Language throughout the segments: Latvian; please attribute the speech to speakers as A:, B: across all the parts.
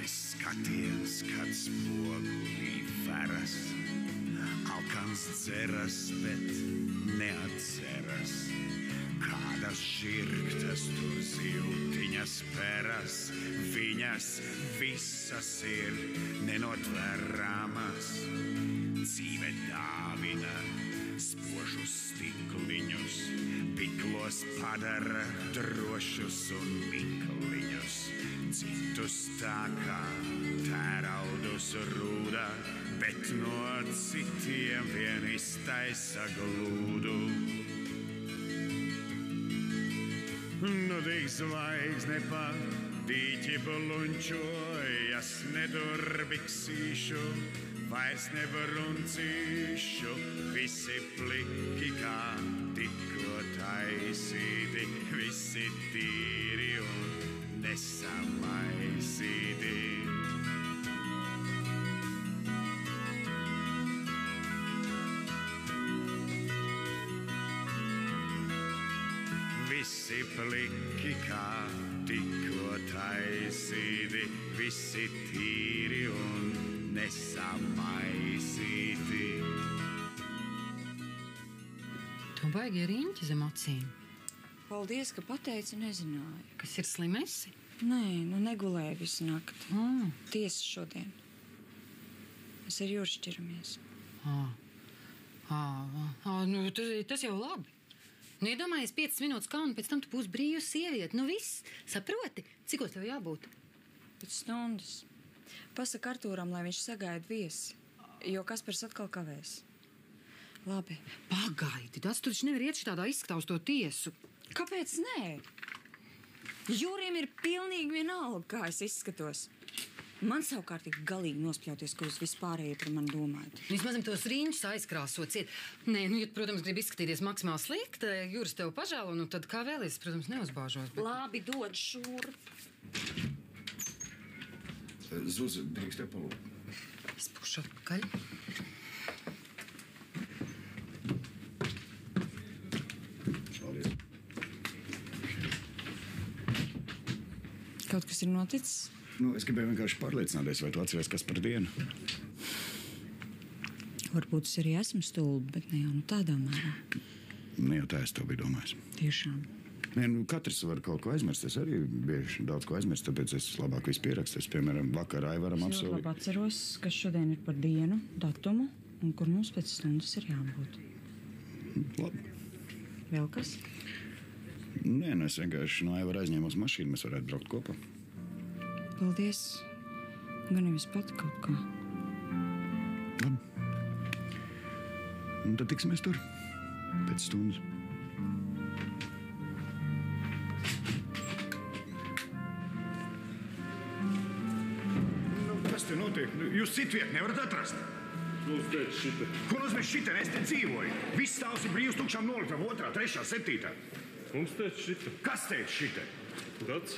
A: Skaties, kad spogulī veras, alkans dzeras, bet neatceras, kādas žirgtas tur ziltiņas peras, viņas visas ir nenotverāmas. Dzīve dāvina spožus stikliņus, piklos padara drošus un mikliņus. Citus tā kā tēraudus rūda, bet no citiem vien iztaisa glūdu. Nu tik zvaigzne pa dīķi blunčojas, nedurbiksīšu, vairs nevaruncīšu, visi pliki kā tikko taisīti, visi tīri un nesamaisīti. Visi pliki kā tikko taisīti, visi tīri un nesamaisīti.
B: Tu baigi riņķi zem acīm.
C: Paldies, ka pateici, nezināju.
B: Kas ir slimesi?
C: Nē, negulēju visu nakti. Tiesa šodien. Mēs ar Juru šķiramies.
B: Tas jau labi. Iedomājies 5 minūtes kaunu, pēc tam tu būsi brīva sieviete. Viss, saproti? Cikos tev jābūt?
C: Pēc stundas. Pasaka Artūram, lai viņš sagaida viesi, jo Kaspars atkal kavēs. Labi.
B: Pagaidi, tas tu taču nevar iet šitādā izskatā uz to tiesu.
C: Kāpēc nē? Jūriem ir pilnīgi vienalga, kā es izskatos. Man savukārt ir galīgi nospļauties, ko jūs vispārēji par mani domājat.
B: Vismaz tos riņķus aizkrāsot ciet. Nē, ja, protams, grib izskatīties maksimāli slikti, Jūras tev pažēlo, tad kā vēlies, protams, neuzbāžos. Bet...
C: Labi, dod šurp.
A: Zuza, drīkst tev palūkt.
B: Izpūšu atpakaļ.
A: Paldies.
C: Kaut kas ir noticis?
A: Es gribēju vienkārši pārliecināties, vai tu atceries, kas par dienu.
C: Varbūt es arī esmu stulba, bet ne jau tādā mērā.
A: Ne jau tā es tev biju domājis.
C: Tiešām.
A: Nē, katrs var kaut ko aizmirst. Es arī bieži daudz ko aizmirst, tāpēc es labāk visu pierakstu. Es, piemēram, vakar Aivaram apsolīju.
C: Es labi atceros, kas šodien ir par dienu, datumu, un kur mums pēc stundas ir jābūt.
A: Labi.
C: Vēl kas?
A: Nē, es vienkārši no Aivara aizņēmos mašīnu, mēs varētu braukt kopā.
C: Paldies. Gan jau es pati kaut kā.
A: Labi. Un tad tiksimies tur pēc stundas. Kas te notiek? Jūs citu vietu nevarat atrast?
D: Mums teica šita.
A: Ko nozīmē šita? Es te dzīvoju. Viss stāvs ir brīvs tukšām noliktām 2., 3., 7.
D: Mums teica šita.
A: Kas teica šita?
D: Gads.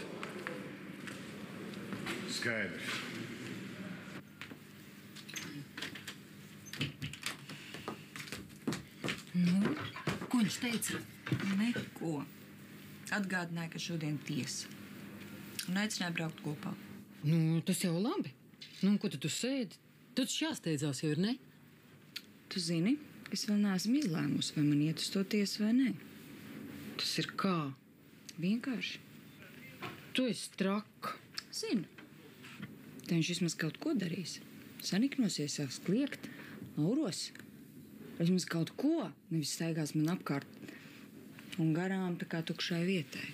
A: Skaidrs.
B: Ko viņš teica?
C: Neko. Atgādināja, ka šodien tiesa. Un aicināja braukt kopā.
B: Tas jau labi. Ko tu sēdi? Tad jāsteidzās jau ir, ne?
C: Tu zini, es vēl neesmu izlēmusi, vai man iet uz to tiesu vai nē.
B: Tas ir kā?
C: Vienkārši.
B: Tu esi traka.
C: Zinu. Te viņš vismaz kaut ko darīs. Saniknosies, sāks kliegt, auros. Vismaz kaut ko, nevis staigās man apkārt un garām tā kā tukšai vietai.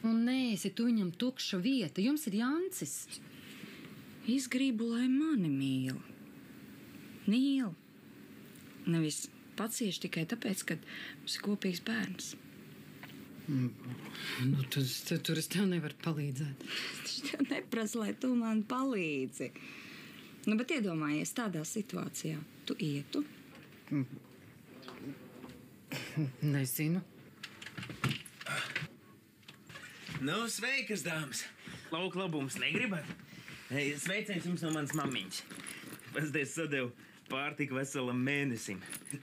B: Un neesi tu viņam tukša vieta, jums ir Jancis.
C: Es gribu, lai mani mīl. Mīl. Nevis pacieši tikai tāpēc, ka mums ir kopīgs bērns.
B: Tur es tev nevaru palīdzēt.
C: Es tev neprasu, lai tu man palīdzi. Bet iedomājies tādā situācijā. Tu ietu?
B: Nezinu.
E: Sveikas, dāmas! Lauka labums negribat? Sveiciens jums no manas mammiņas. Pasties sadevu pārtika veselam mēnesim.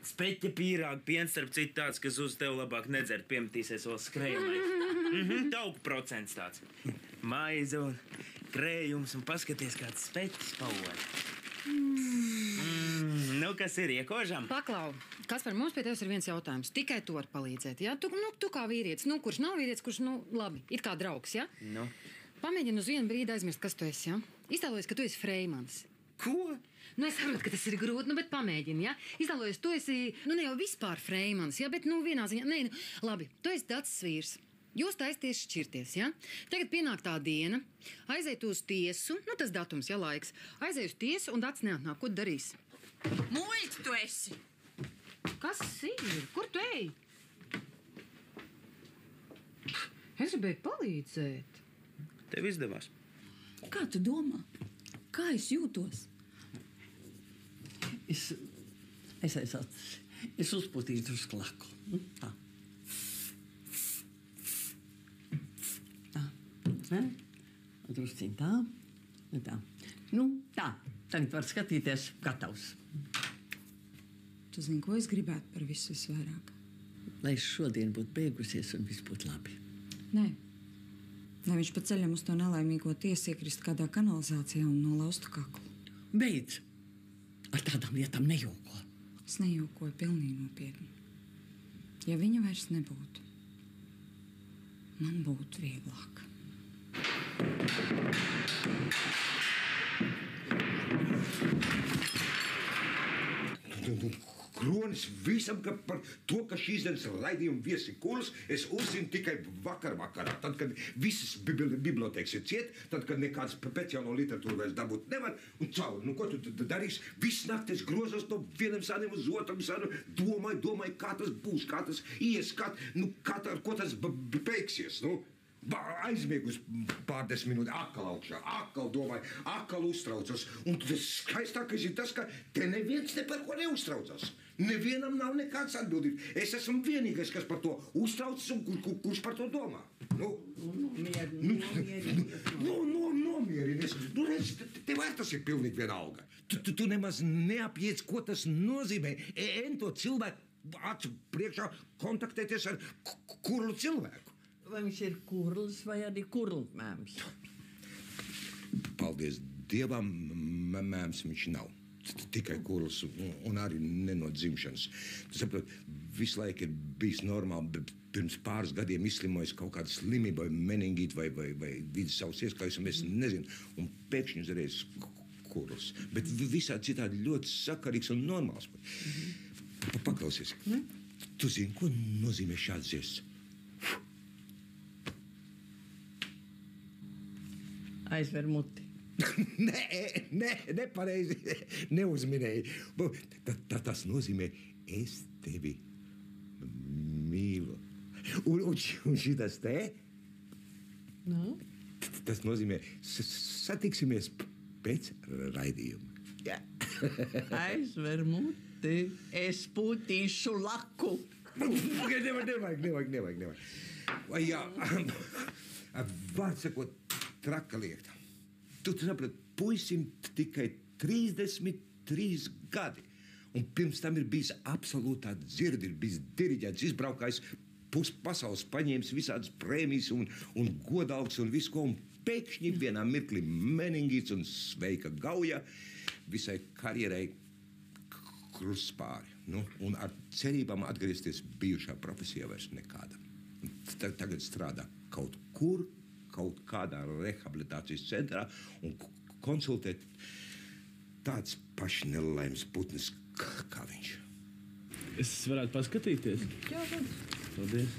E: Speķa pīrāga, piens, starp citu tāds, kas uz tev labāk nedzert, piemetīsies vēl skrējamais. Tauku procents tāds. Maize un krējums un paskaties, kāds speķis paoļ. Nu, kas ir iekožam?
B: Paklau, kas par mums pie tevis ir viens jautājums. Tikai tu vari palīdzēt, ja? Tu kā vīrietis, kurš nav vīrietis, kurš, labi, it kā draugs, ja?
E: Nu?
B: Pamēģini uz vienu brīdi aizmirst, kas tu esi, ja? Iztēlojies, ka tu esi Freimans.
E: Ko?
B: Es saprotu, ka tas ir grūti, bet pamēģini, ja? Iztēlojies, tu esi, ne jau vispār Freimans, ja? Bet, vienā ziņā, labi, tu esi Dacis vīrs. Jūs taisties šķirties, ja? Tagad pienāk tā diena, aiziet uz tiesu, tas datums, ja laiks. Aiziet uz tiesu un Dacis neatnāk, ko tu darīsi?
C: Muļķi tu esi!
B: Kas ir? Kur tu ej? Es gribēju palīdzēt.
E: Tev izdevās.
C: Kā tu domā? Kā es jūtos?
F: Es aizsācu. Es uzputīju drusku laku. Tā. Tā. Ne? Drusciņ tā. Tā. Tā. Tagad var skatīties gatavs.
C: Tu zini, ko es gribētu par visu visvairāk?
F: Lai šodien būtu beigusies un viss būtu labi.
C: Nē. Lai viņš pa ceļam uz to nelaimīgo tiesu iekrist kādā kanalizācijā un nolaustu kaklu.
F: Beidz! Ar tādām lietām nejoko.
C: Es nejokoju pilnīgi nopietni. Ja viņa vairs nebūtu, man būtu vieglāk.
G: Kronis visam, ka par to, ka šīs dienas raidījuma viesi Kurls, es uzzinu tikai vakarā. Tad, kad visas bibliotēkas ir ciet, tad, kad nekādas pēcjauno literatūru vairs dabūt nevar, un cauri. Ko tu darīsi? Viss naktis grozos no vienam saniem uz otram sanu, domāju, kā tas būs, kā tas ies, ko tas beigsies, Aizmiegus pār 10 minūtes, atkal augšā, atkal domāju, atkal uztraucos. Un tas skaistākais ir tas, ka te neviens ne par ko neuztraucas. Nevienam nav nekādas atbildības. Es esmu vienīgais, kas par to uztraucas un kurš par to domā. Nomierinies. Tev arī tas ir pilnīgi vienalga. Tu nemaz neapjēdz, ko tas nozīmē. To cilvēku acu priekšā kontaktēties ar kurlu cilvēku.
F: Vai viņš ir kurls vai arī kurlmēms?
G: Paldies Dievam, mēms viņš nav. Tikai kurls un arī ne no dzimšanas. Tu saproti, visu laiku ir bijis normāli, bet pirms pāris gadiem izslimojis kaut kāda slimība vai meningīta vai vidas savus ieskājus, un es nezinu. Un pēkšņi uzreiz kurls. Bet visādi citādi ļoti sakarīgs un normāls. Paklausies. Tu zini, ko nozīmē šāds žests?
F: Aizver muti.
G: Nepareizi neuzminēji. Tas nozīmē, es tevi mīlu. Un šitas te? Tas nozīmē, satiksimies pēc raidījuma. Ja.
F: Aizver muti, es putīšu laku.
G: Nevajag. Vai jā, vārds sakot, traka lieta. Tu saproti, puisim tikai 33 gadi. Un pirms tam ir bijis absolūtā dzirdi, ir bijis diriģents, izbraukājis puspasaules, paņēmis visādas prēmijas un godalgs un visu ko. Un pēkšņi vienā mirklī meningīts un sveika gauja visai karjerai krustpāri. Un ar cerībām atgriezties bijušā profesijā vairs nekāda. Tagad strādā kaut kur, kaut kādā rehabilitācijas centrā un konsultēt tāds pašs nelaimes putnis kā viņš.
D: Es varētu paskatīties?
F: Jā,
D: paldies.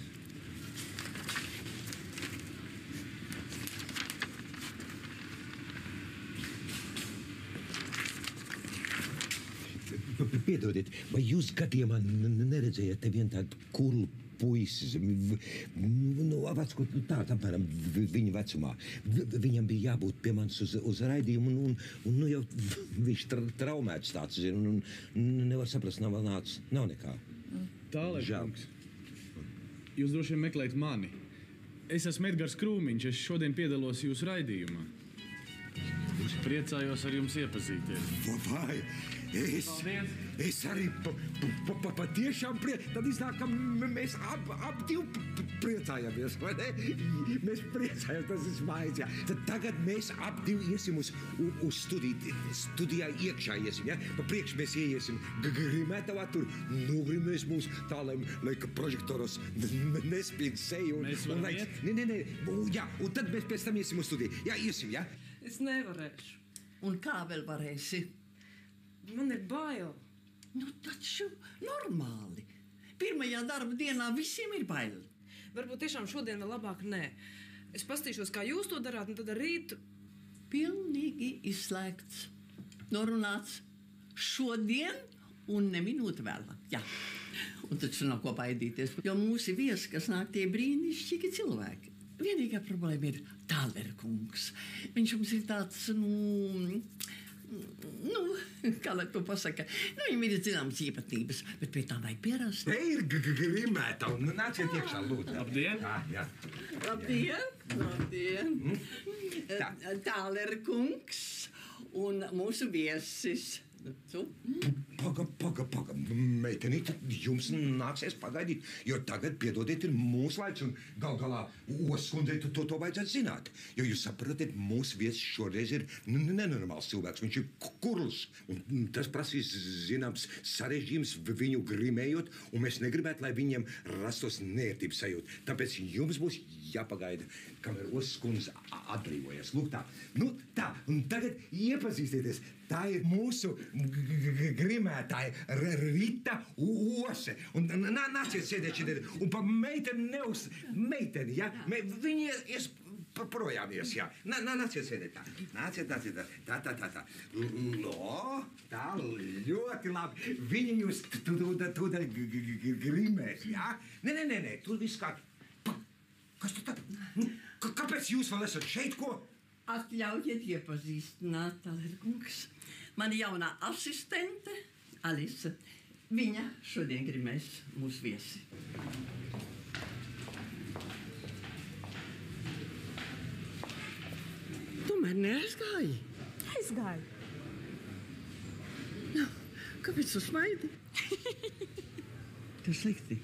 G: Piedodiet, vai jūs gadījumā neredzējāt te vienu tādu kurlu puisis, apmēram viņa vecumā. Viņam bija jābūt pie manis uz raidījumu, un jau viņš traumēts tāds ir, un nevar saprast, nav vēl nācis, nav nekā.
D: Tālāk, kungs. Jūs droši vien meklējat mani. Es esmu Edgars Krūmiņš, es šodien piedalos jūsu raidījumā.
G: Jūs
D: Priecājos ar jums iepazīties.
G: Vai, es arī patiešām tad iznāk, ka mēs ap divi priecājamies, vai ne? Mēs priecājamies, tas ir smaids, jā. Tad tagad mēs ap divi iesim uz studijā iekšā iesim, jā. Pa priekš mēs iesim grimētavā, tur nogrimēs mūs tā, lai prožektoros nespīd seju.
D: Mēs varam iet?
G: Nē, jā, un tad mēs pēc tam iesim uz studiju. Jā, iesim, jā.
H: Es nevarēšu.
F: Un kā vēl varēsi?
H: Man ir bail.
F: Nu, taču normāli. Pirmajā darba dienā visiem ir bail.
H: Varbūt tiešām šodien vēl labāk nē. Es pastīšos, kā jūs to darāt, un tad ar rītu...
F: Pilnīgi izslēgts. Norunāts šodien un ne minūte vēlāk. Jā. Un taču nav ko baidīties, jo mūsu viesi, kas nāk tie brīnišķīgi cilvēki. Vienīgā problēma ir Tālera kungs. Viņš mums ir tāds, kā lai to pasaka, viņam ir zināmas īpatnības, bet pie tā vajag pierast.
G: Te ir grimēta, un nāciet iekšā, lūdzu.
D: Labdien!
G: Jā.
F: Labdien! Tālera kungs un mūsu viesis.
G: Paga, meitenīt, jums nāksies pagaidīt, jo tagad, piedodiet, ir mūsu laiks, un gal galā Oskundzei to vajadzētu zināt. Jo jūs saprotat, mūsu viesis šoreiz ir nenormāls cilvēks, viņš ir kurls, un tas prasīs zināms sarežģījums viņu grimējot, un mēs negribētu, lai viņiem rastos neērtības sajūta. Tāpēc jums būs jāpagaida, kamēr Oskundze atbrīvojas. Lūk tā. Nu tā, un tagad iepazīstieties. Tā ir mūsu grimētāja Rita Ose. Un nāciet sēdēt šeit. Un pa meiteni, ja? Viņi ies projāmies, jā. Nāciet sēdēt tā. Nāciet. Tā. No, tā ļoti labi. Viņi jūs tūdaļ grimēs, jā? Nē, tur viss kā... Kas tu tā? Kāpēc jūs vēl esat šeit, ko?
F: Atļaujiet iepazīstināt, Tālera kungs. Mana jaunā asistente, Alisa. Viņa šodien grimēs mūsu viesi. Tomēr neaizgāji?
C: Aizgāju.
F: Kāpēc tu smaidi? Tas slikti.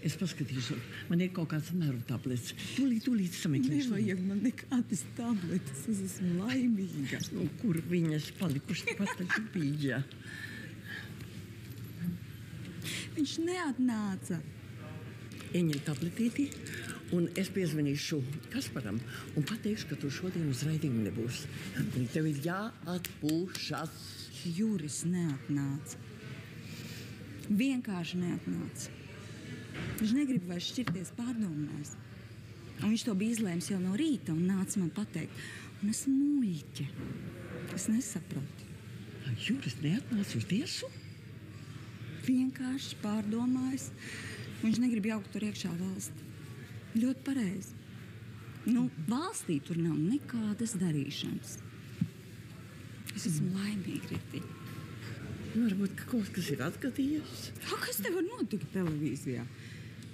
F: Es paskatīšu, man ir kaut kāds nervu tablets. Tūlīt sameklēšu.
C: Nevajag man nekādas tabletes, es esmu laimīga.
F: Nu, kur viņas palikuši pataļ bija?
C: Viņš neatnāca.
F: Ieņem tabletīti, un es piezvanīšu Kasparam un pateikšu, ka tu šodien uz raidījumu nebūs. Un tev ir jāatpūšas.
C: Juris neatnāca. Vienkārši neatnāca. Viņš negrib vairs šķirties, pārdomājis. Un viņš to bija izlēms jau no rīta un nāca man pateikt. Un es muļķe. Es nesaprotu.
F: Juris neatnāca uz tiesu?
C: Vienkārši pārdomājis. Viņš negrib jaukt tur iekšā valsti. Ļoti pareizi. Nu, valstī tur nav nekādas darīšanas. Es esmu laimīga, Ritiņa.
F: Varbūt kaut kas ir atgadījies.
C: Kas te var notikt televīzijā?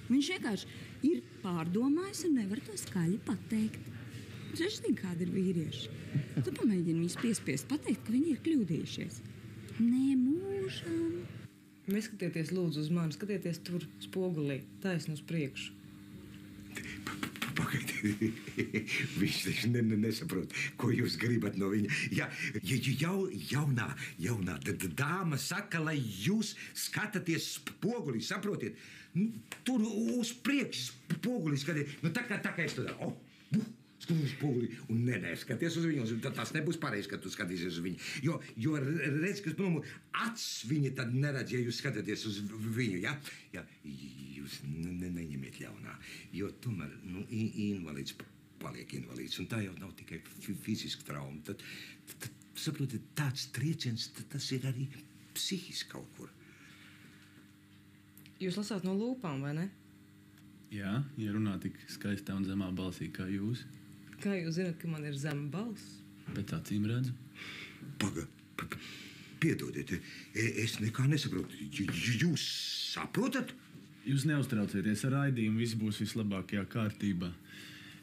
C: Viņš vienkārši ir pārdomājis un nevar to skaļi pateikt. Viņš zina, kādi ir vīrieši. Tu pamēģini viņus piespiest pateikt, ka viņi ir kļūdījušies. Nē, mūžam.
H: Neskatieties lūdzu uz mani, skatieties tur spogulī, taisni uz priekšu.
G: Pagaidiet, viņš taču nesaprot, ko jūs gribat no viņa. Ja jaunā dāma saka, lai jūs skatāties spogulī, saprotiet? Tur uz priekšu spogulī skatiet. Nu, tā kā es to daru. Uz spoguli un neskaties uz viņu. Tas nebūs pareizi, ka tu skatīsies uz viņu. Jo redz, ka acis viņi tad neredz, ja jūs skatāties uz viņu. Ja? Jūs neņemiet ļaunā. Jo tomēr invalīds paliek invalīds. Un tā jau nav tikai fiziska trauma. Tad saprotiet, tāds trieciens, tas ir arī psihiski kaut kur.
H: Jūs lasāt no lūpām, vai ne?
D: Jā, ja runā tik skaistā un zemā balsī kā jūs.
H: Kā jūs zināt, ka man ir zema balss?
D: Pēc acīm redzu.
G: Piedodiet, es nekā nesaprotu. Jūs saprotat?
D: Jūs neuztraucieties, ar raidījumu viss būs vislabākajā kārtībā.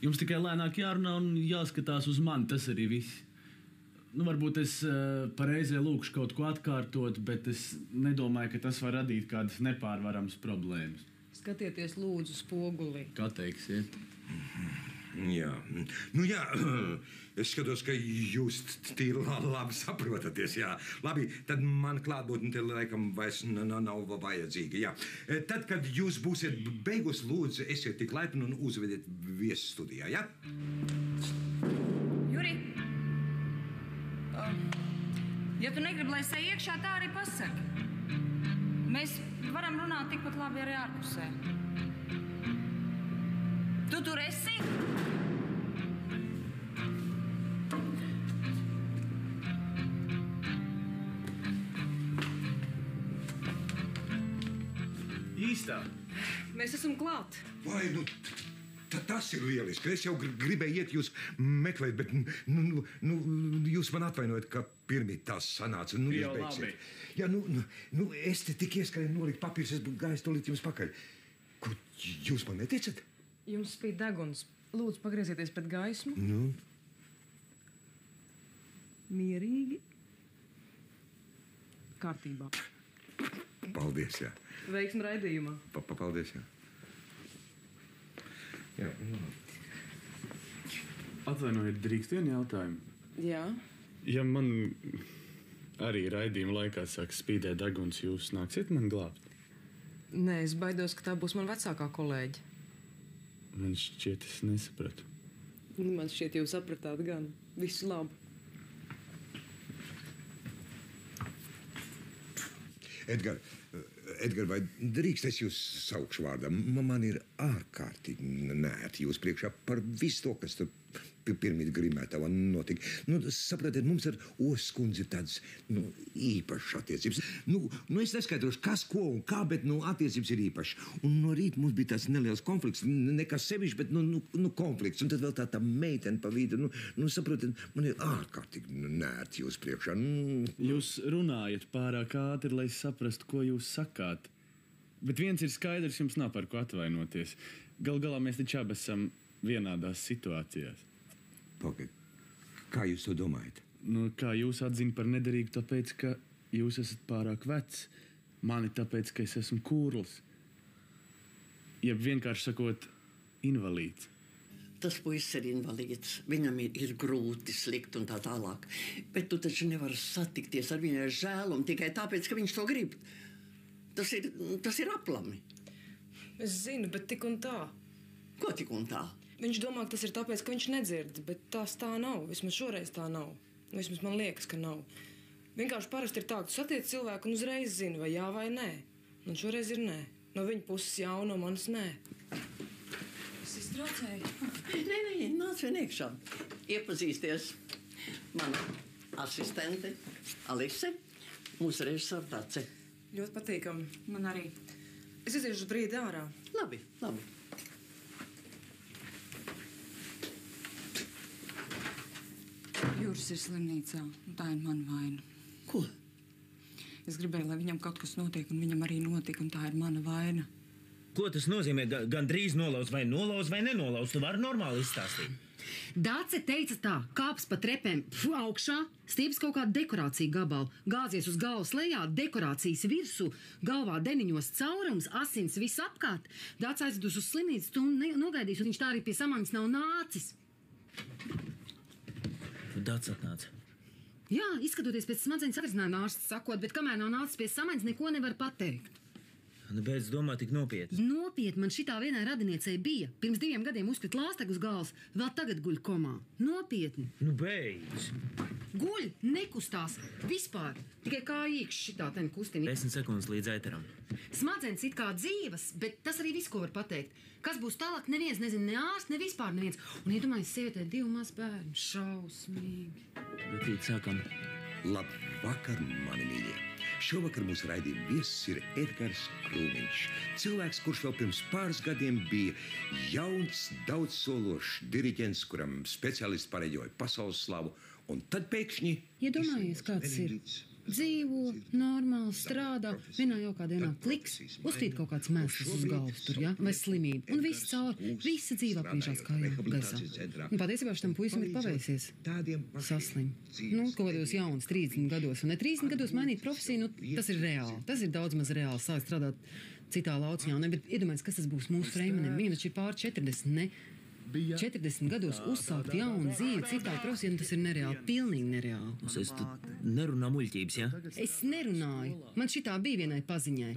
D: Jums tikai lēnāk jārunā un jāskatās uz mani, tas arī viss. Varbūt es pareizē lūkšu kaut ko atkārtot, bet es nedomāju, ka tas var radīt kādas nepārvaramas problēmas.
H: Skatieties, lūdzu, spogulī.
D: Kā teiksiet?
G: Jā, jā, es skatos, ka jūs tīri labi saprotaties, jā. Labi, tad man klātbūtne te laikam vairs nav vajadzīga, jā. Tad, kad jūs būsiet beigus, lūdzu, esiet tik laipni un uzvediet viesu studijā, jā?
C: Juri, ja tu negribi, lai es eju iekšā, tā arī pasaki. Mēs varam runāt tikpat labi arī ārpusē. Tu tur esi?
D: Īstā.
H: Mēs esam klāt.
G: Vai, tas ir lieliski. Es jau gribēju iet jūs meklēt, bet jūs man atvainojat, ka pirmie tās sanāca.
D: Jau labi.
G: Jā, es te tik ieskrēju nolikt papīrus, es gāju tolīt jums pakaļ. Ko, jūs man neticat?
H: Jums spīd deguns. Lūdzu, pagriezieties pret gaismu. Mierīgi. Kārtībā.
G: Paldies, jā.
H: Veiksmi raidījumā.
G: Paldies, jā. Jā.
D: Atvainojiet, drīkst vienu jautājumu?
H: Jā.
D: Ja man arī raidījuma laikā sāk spīdēt deguns, jūs nāksiet man glābt?
H: Nē, es baidos, ka tā būs man vecākā kolēģe.
D: Man šķiet, es nesapratu.
H: Man šķiet, jūs sapratāt gan. Visu labu.
G: Edgar, vai drīkst es jūs saukšu vārdā? Man ir ārkārtīgi nērti jūs priekšā par visu to, kas tur pirmīt Grimētavā notika. Saprotiet, mums ar Oskundzi ir tādas īpašas attiecības. Es neskaidrošu, kas, ko un kā, bet attiecības ir īpašas. Un no rīta mums bija tāds neliels konflikts, nekas sevišķi, bet konflikts. Un tad vēl tā meitene pa vidu. Saprotiet, man ir ārkārtīgi nērti jūs priekšā.
D: Jūs runājat pārāk ātri, lai saprastu, ko jūs sakāt. Bet viens ir skaidrs, jums nav par ko atvainoties. Gal galā mēs taču abi esam vienādās situācijās.
G: Pagaid, kā jūs to domājat?
D: Kā jūs atzina par nederīgu, tāpēc, ka jūs esat pārāk vecs. Mani tāpēc, ka es esmu kūrls. Jeb vienkārši sakot, invalīds.
F: Tas puisis ir invalīds. Viņam ir grūti, slikti un tā tālāk. Bet tu taču nevari satikties ar viņu ar žēlumu tikai tāpēc, ka viņš to grib. Tas ir aplami.
H: Es zinu, bet tik un tā.
F: Ko tik un tā?
H: Viņš domā, ka tas ir tāpēc, ka viņš nedzird, bet tā nav. Vismaz šoreiz tā nav. Vismaz man liekas, ka nav. Vienkārši parasti ir tā, ka tu satiec cilvēku un uzreiz zini, vai jā vai nē. Un šoreiz ir nē. No viņa puses jā, no manas nē.
C: Es iztraucēju.
F: Nē, nāc vien iekšā. Iepazīsties. Mana asistente Alise, mūsu režisora Dace.
H: Ļoti patīkami.
C: Man arī.
H: Es iziešu brīdi ārā.
F: Labi.
C: Jūras ir slimnīcā, un tā ir mana vaina.
F: Ko?
C: Es gribēju, lai viņam kaut kas notiek, un viņam arī notika, un tā ir mana vaina.
E: Ko tas nozīmē? Gan drīz nolauz vai nenolauz? Tu vari normāli izstāstīt.
B: Dace teica tā, kāps pa trepēm augšā, stieps kaut kādu dekorāciju gabalu, gāzies uz galvas lejā, dekorācijas virsū, galvā deniņos caurums, asins viss apkārt. Dace aizvedus uz slimnīcu, tu nogaidīs, un viņš tā arī pie samaņas nav nācis.
E: Dats atnāca.
B: Jā, izskatoties pēc smadzeņu satrisinājuma ārsts sakot, bet kamēr nav nācis pie samaņas, neko nevar pateikt.
E: Beidz domāt tik nopietni.
B: Nopietni, man šitā vienai radiniecei bija. Pirms 2 gadiem uzkrita lāstegu uz galvas, vēl tagad guļ komā. Nopietni.
E: Beidz.
B: Guļ, nekustās, vispār. Tikai kā īkšķi šitā ten kustina.
E: 10 sekundes līdz eteram.
B: Smadzenes it kā dzīvas, bet tas arī viss, ko var pateikt. Kas būs tālāk, neviens nezina, ne ārsts, ne vispār neviens. Un iedomājies sievietē 2 maz bērnu. Šausmīgi.
E: Bet sākam.
G: Labvakar, mani mīļie! Šovakar mūsu raidījuma viesis ir Edgars Krūmiņš. Cilvēks, kurš vēl pirms pāris gadiem bija jauns, daudzsološs diriģents, kuram speciālisti pareģoja pasaules slavu, un tad pēkšņi...
B: Iedomājies, kāds ir. dzīvo, normāli strādā, vienā jaukā dienā pliks, uztīt kaut kāds mēsls uz galvas tur, ja? Vai slimība. Un viss cauri, visa dzīve apvīžās kā jau gaisā. Un patiesībā šitam puisim ir paveicies saslim. Nu, kaut kādos jauns, 30 gados, un ne 30 gados mainīt profesiju, nu, tas ir reāli. Tas ir daudz maz reāli, sāk strādāt citā lauciņā. Ne, bet iedomājies, kas tas būs mūsu Freimanim. Viņam taču ir pār 40, ne? 40 gados uzsākt jaunu dzīvi, citā profesijā, tas ir nereāli, pilnīgi nereāli.
E: Es tu nerunā muļķības, ja?
B: Es nerunāju. Man šitā bija vienai paziņai.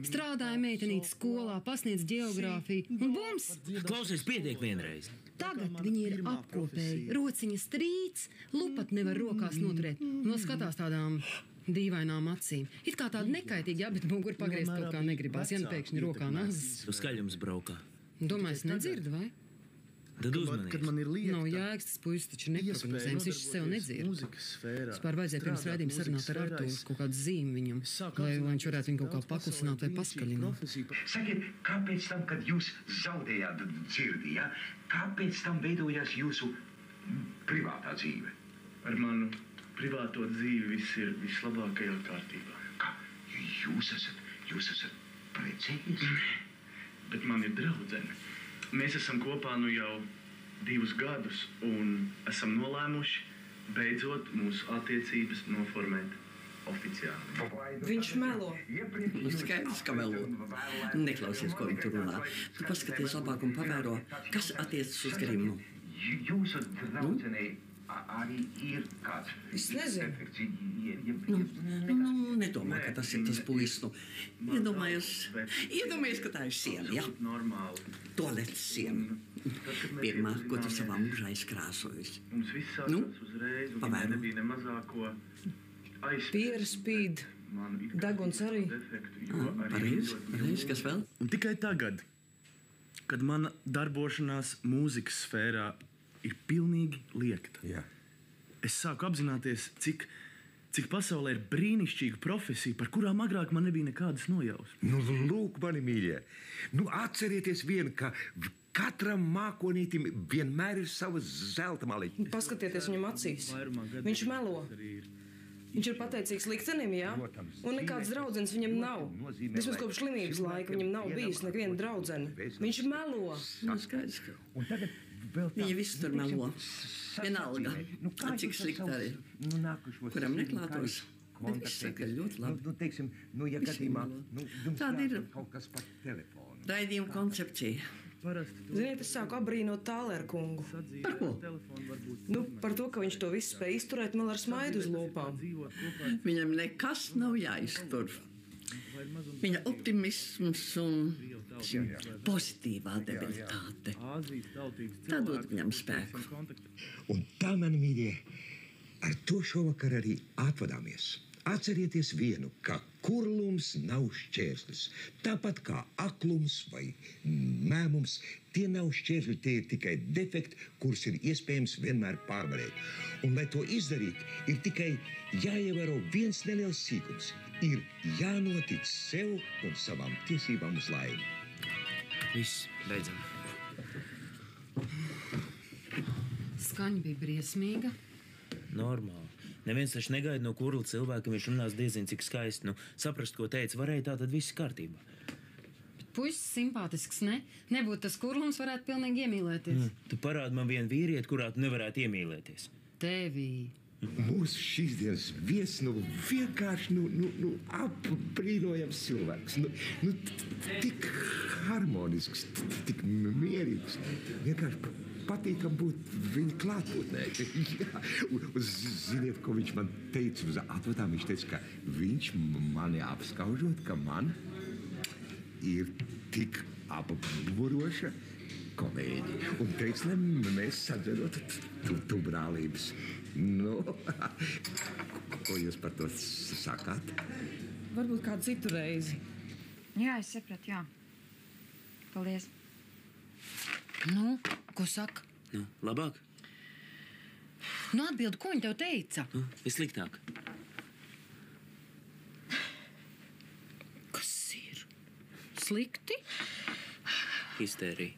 B: Strādāja meitenīte skolā, pasniedz geogrāfiju, un bums!
E: Klausies, pietiek vienreiz.
B: Tagad viņi ir apkopēji, rociņas trīc, lupat nevar rokās noturēt, un vēl skatās tādām dīvainām acīm. It kā tāda nekaitīga, jā, bet muguri pagriezt kaut kā negribās, ja nu pēkšņi rokā nazas.
E: Tu skaļums braukā.
B: Domāju, es nedzirdu, vai?
E: Tad uzmanīgs.
D: Kad man ir lieta,
B: Nav jēgas, tas puisis taču neprognozējams, viņš sev nedzird.
D: Mūzikas sfērā.
B: Vispār vajadzēja pirms raidījuma sarunāt ar Artūru kaut kādu zīmi viņam, lai viņš varētu viņu kaut kā paklusināt vai paskaļināt.
I: Sakiet, kāpēc tam, kad jūs zaudējāt dzirdi, ja? Kāpēc tam veidojās jūsu privātā dzīve?
J: Ar manu privāto dzīvi viss ir vislabākajā kārtībā.
I: Kā? Jūs esat precējies?
J: Bet man ir draudzene. Mēs esam kopā nu jau 2 gadus un esam nolēmuši beidzot mūsu attiecības noformēt oficiāli.
H: Viņš melo.
F: Nu, skaidrs, ka melo. Neklausies, ko viņi tur runā. Tu paskaties labāk un pavēro, kas attiecas uz grimu.
I: Jūsu draudzenei arī ir kāds...
H: Es nezinu.
F: Nedomā, ka tas ir tas puisis. Iedomājies, ka tā ir siena, ja?
J: Normāli.
F: Toaletes siena. Pirmā, ko tu savā mūžā izkrāsojusi.
J: Mums viss sākās uzreiz, un
F: Pavēro.
J: nebija ne mazāko
H: Piera spīd. Deguns arī.
F: Pareizi, kas vēl?
D: Un tikai tagad, kad mana darbošanās mūzikas sfērā ir pilnīgi liekta,
G: Jā.
D: es sāku apzināties, cik pasaulē ir brīnišķīga profesija, par kurām agrāk man nebija nekādas nojausmas.
G: Nu, lūk, mani mīļie. Nu, atcerieties vienu, ka katram mākonītim vienmēr ir savas zelta maliņas.
H: Paskatieties viņam acīs. Viņš melo. Viņš ir pateicīgs liktenim, jā? Un nekāds draudzenes viņam nav. Vismaz kopš slimības laika viņam nav bijis neviena draudzene. Viņš melo.
F: Nu, skaidrs, ka viņi visi tur melo. Vienalga. Cik slikti arī. Kuram neklātos. Bet viss saka ļoti labi.
G: Nu, teiksim, ja gadījumā,
F: Tāda ir
G: kaut kas par telefonu.
F: raidījuma koncepcija.
H: Ziniet, es sāku apbrīnot Tāleru kungu.
F: Par ko?
H: Nu, par to, ka viņš to visu spēja izturēt man ar smaidu uz lūpām.
F: Viņam nekas nav jāiztur. Viņa optimisms un pozitīvā debilitāte. Tā dod viņam spēku.
G: Un tā, mani mīļie, ar to šovakar arī atvadāmies. Atcerieties vienu, ka kurlums nav šķērslis. Tāpat kā aklums vai mēmums, tie nav šķērsli, tie ir tikai defekti, kurus ir iespējams vienmēr pārvarēt. Un, lai to izdarītu, ir tikai jāievēro viens neliels sīkums. Ir jānotic sev un savām tiesībām uz laimi.
E: Viss, beidzam.
B: Skaņa bija briesmīga.
E: Normāli. Neviens taču negaida no kurla cilvēka, viņš runās diezin cik skaisti. Nu, saprast, ko teica, varēja tā tad viss kārtībā.
B: Puisis simpātisks, ne? Nebūtu tas kurlums, varētu pilnīgi iemīlēties.
E: Tu parādi man vienu vīrieti, kurā tu nevarētu iemīlēties.
B: Tevī.
G: Mūsu šīs dienas viesis vienkārši apbrīnojams cilvēks. Tik harmonisks, tik mierīgs. Vienkārši patīkam būt viņa klātbūtnē. Un ziniet, ko viņš man teica uz atvadām? Viņš teica, ka viņš mani apskaužot, ka man ir tik apburoša kolēģi. Un teica, lai mēs sadzerotu tu brālības. Nu, ko jūs par to sakāt?
H: Varbūt kādu citu reizi.
C: Jā, es sapratu, jā. Paldies.
B: Nu, ko saka?
E: Nu, labāk?
B: Nu, atbildi, ko viņa tev teica?
E: Nu, vissliktāk.
B: Kas ir? Slikti?
E: Histērija.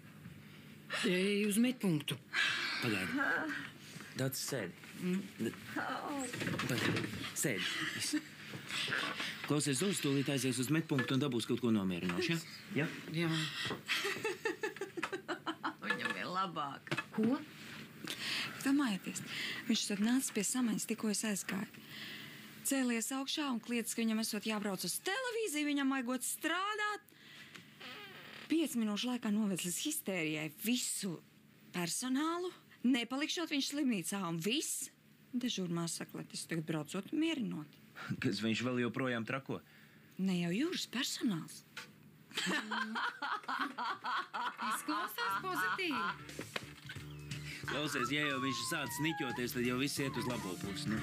B: Ej uz medpunktu.
E: Pagaidi. Daudz sēdi. Sēdi. Klausies, Zulis tūlīt aizies uz medpunktu un dabūs kaut ko nomierinošu, ja?
B: Jā.
C: Viņam ir labāk.
B: Ko?
C: Domājieties, viņš tad nāca pie samaņas, tikko es aizgāju. Cēlies augšā un kliedz, ka viņam esot jābrauc uz televīziju, viņam vajag strādāt. 5 minūšu laikā novedz līdz histērijai visu personālu, nepalikšot viņš slimnīcā un viss. Dežūrmās saka, lai tas tagad braucot mierinot.
E: Kas viņš vēl joprojām trako?
C: Ne jau jūras personāls.
B: Izklausās pozitīvi.
E: Klausies, ja jau viņš sāc niķoties, tad jau viss iet uz labo pusi, nu.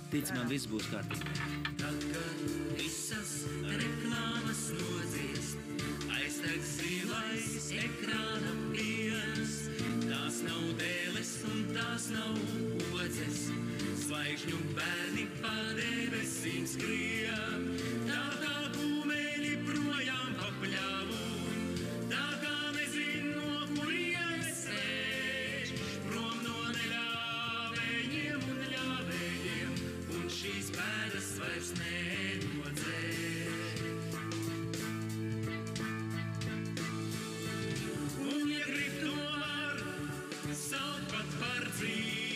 E: Tic man, viss būs kārtībā.
K: Tad, kad visas reklāmas nodziest, aizteg zilais ekrāna piens, tās nav dēles un tās nav odzes. Zvaigžņu bērni pa debesīm skrien, tā kā kūmeļi projām pa pļavu, tā kā nezin, no kurienes sēž, prom no neļāvējiem un ļāvējiem, un šīs pēdas vairs nenodzēš. Un, ja grib to var, saukt pat par dzīvi,